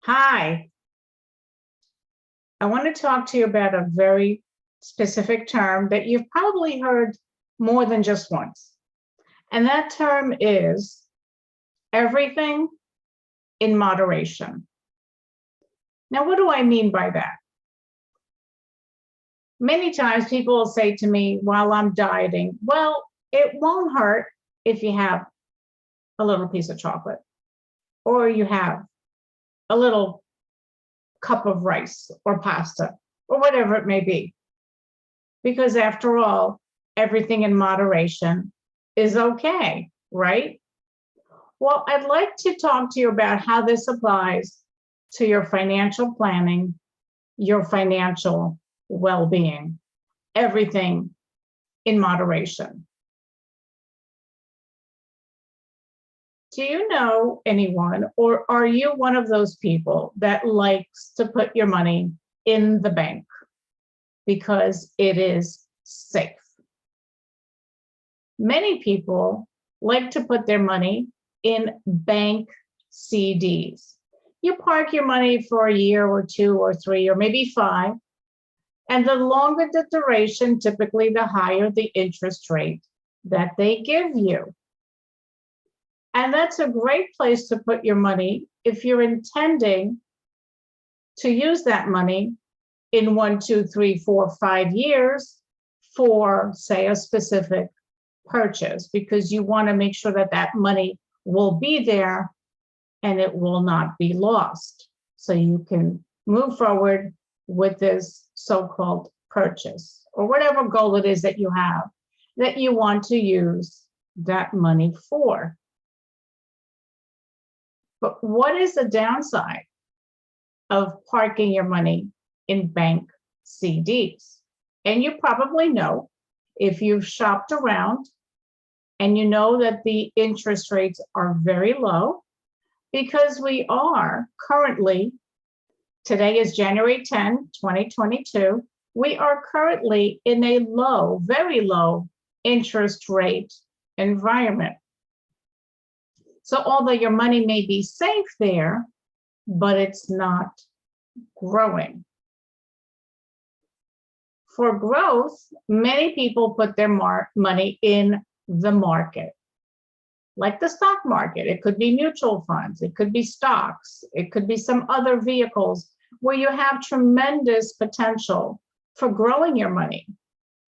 Hi, I want to talk to you about a very specific term that you've probably heard more than just once. And that term is everything in moderation. Now, what do I mean by that? Many times people will say to me while I'm dieting, well, it won't hurt if you have a little piece of chocolate or you have a little cup of rice or pasta or whatever it may be. Because after all, everything in moderation is okay, right? Well, I'd like to talk to you about how this applies to your financial planning, your financial well-being, everything in moderation. Do you know anyone, or are you one of those people that likes to put your money in the bank because it is safe? Many people like to put their money in bank CDs. You park your money for a year or 2 or 3 or maybe 5, and the longer the duration, typically the higher the interest rate that they give you. And that's a great place to put your money if you're intending to use that money in 1, 2, 3, 4, 5 years for, say, a specific purchase, because you want to make sure that that money will be there and it will not be lost. So you can move forward with this so-called purchase or whatever goal it is that you have that you want to use that money for. But what is the downside of parking your money in bank CDs? And you probably know, if you've shopped around, and you know that the interest rates are very low, because we are currently, today is January 10, 2022, we are currently in a low, very low interest rate environment. So although your money may be safe there, but it's not growing. For growth, many people put their money in the market, like the stock market. It could be mutual funds, it could be stocks, it could be some other vehicles where you have tremendous potential for growing your money.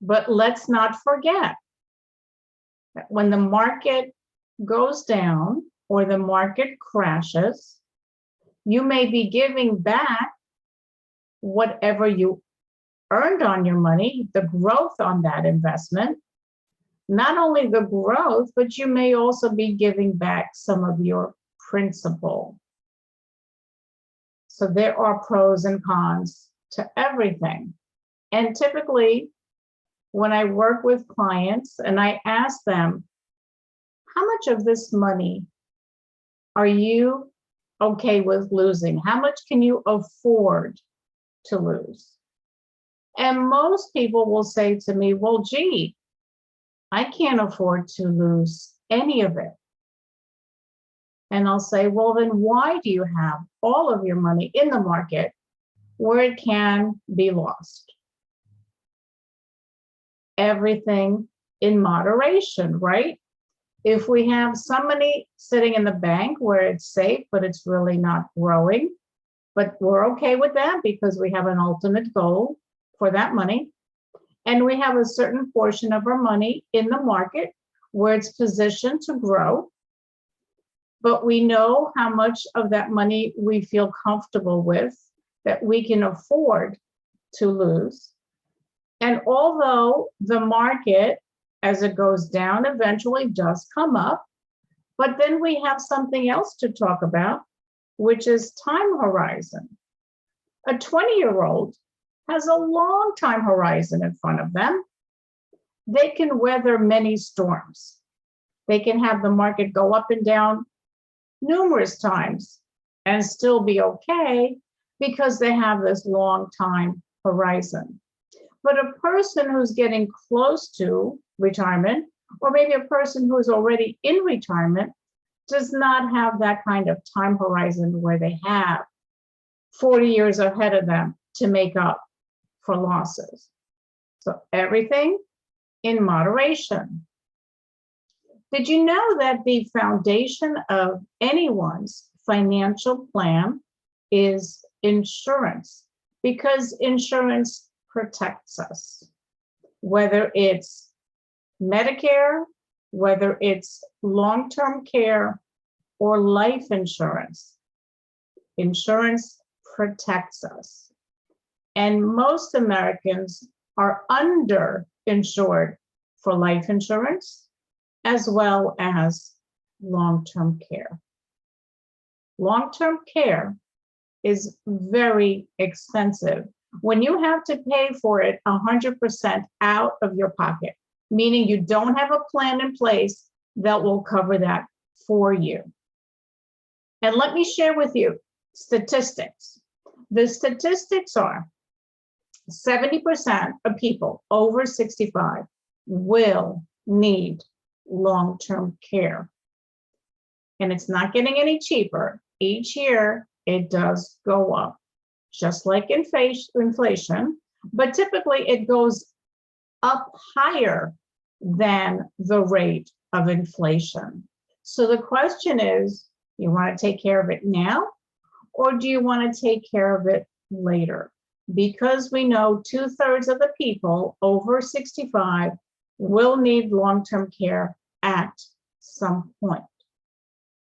But let's not forget that when the market goes down or the market crashes, you may be giving back whatever you earned on your money, the growth on that investment. Not only the growth, but you may also be giving back some of your principal. So there are pros and cons to everything. And typically, when I work with clients and I ask them, how much of this money are you okay with losing? How much can you afford to lose? And most people will say to me, well, gee, I can't afford to lose any of it. And I'll say, well, then why do you have all of your money in the market where it can be lost? Everything in moderation, right? If we have some money sitting in the bank where it's safe, but it's really not growing, but we're okay with that because we have an ultimate goal for that money. And we have a certain portion of our money in the market where it's positioned to grow, but we know how much of that money we feel comfortable with, that we can afford to lose. And although the market, as it goes down, eventually does come up, but then we have something else to talk about, which is time horizon. A 20-year-old has a long time horizon in front of them. They can weather many storms. They can have the market go up and down numerous times and still be okay because they have this long time horizon. But a person who's getting close to retirement, or maybe a person who's already in retirement, does not have that kind of time horizon where they have 40 years ahead of them to make up for losses. So everything in moderation. Did you know that the foundation of anyone's financial plan is insurance? Because insurance protects us, whether it's Medicare, whether it's long-term care or life insurance. Insurance protects us. And most Americans are underinsured for life insurance as well as long-term care. Long-term care is very expensive when you have to pay for it 100% out of your pocket, meaning you don't have a plan in place that will cover that for you. And let me share with you statistics. The statistics are 70% of people over 65 will need long-term care. And it's not getting any cheaper. Each year, it does go up, just like inflation, but typically it goes up higher than the rate of inflation. So the question is, you want to take care of it now, or do you want to take care of it later? Because we know 2/3 of the people over 65 will need long-term care at some point.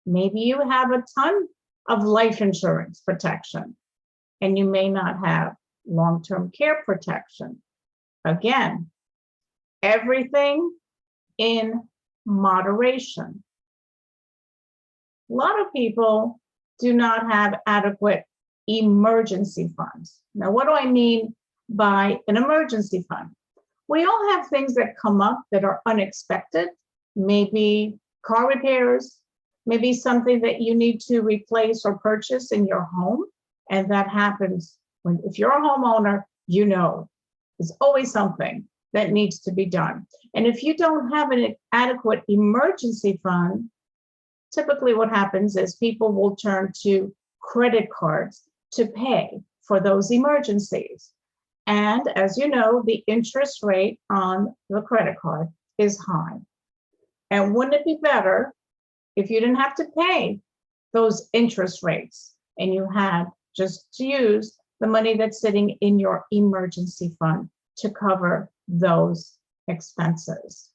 Maybe you have a ton of life insurance protection, and you may not have long-term care protection. Again, everything in moderation. A lot of people do not have adequate emergency funds. Now, what do I mean by an emergency fund? We all have things that come up that are unexpected, maybe car repairs, maybe something that you need to replace or purchase in your home. And that happens when, if you're a homeowner, you know, there's always something that needs to be done. And if you don't have an adequate emergency fund, typically what happens is people will turn to credit cards to pay for those emergencies. And as you know, the interest rate on the credit card is high. And wouldn't it be better if you didn't have to pay those interest rates and you had just to use the money that's sitting in your emergency fund to cover those expenses?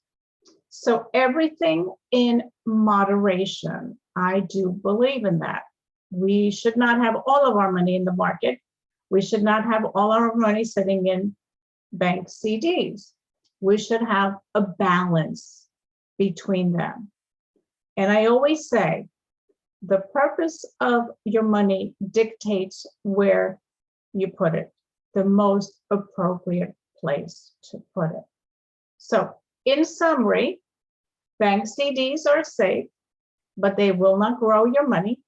So everything in moderation. I do believe in that. We should not have all of our money in the market. We should not have all our money sitting in bank CDs. We should have a balance between them. And I always say, the purpose of your money dictates where you put it, the most appropriate place to put it. So in summary, bank CDs are safe, but they will not grow your money.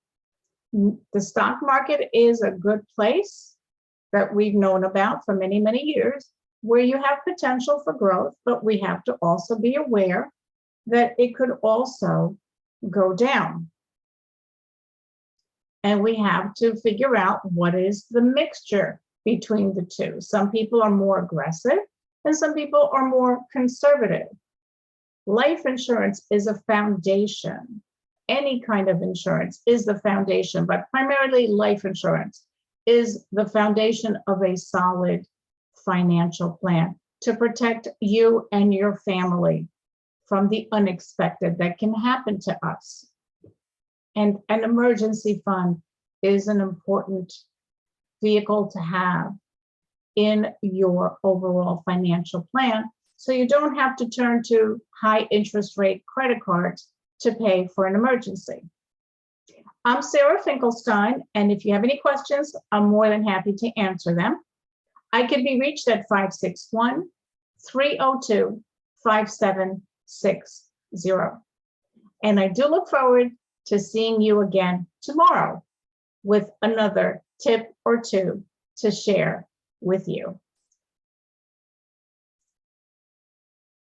The stock market is a good place that we've known about for many, many years, where you have potential for growth, but we have to also be aware that it could also go down. And we have to figure out what is the mixture between the two. Some people are more aggressive and some people are more conservative. Life insurance is a foundation. Any kind of insurance is the foundation, but primarily life insurance is the foundation of a solid financial plan to protect you and your family from the unexpected that can happen to us. And an emergency fund is an important vehicle to have in your overall financial plan, so you don't have to turn to high interest rate credit cards to pay for an emergency. I'm Sara Finkelstein, and if you have any questions, I'm more than happy to answer them. I can be reached at 561-302-5760. And I do look forward to seeing you again tomorrow with another tip or two to share with you.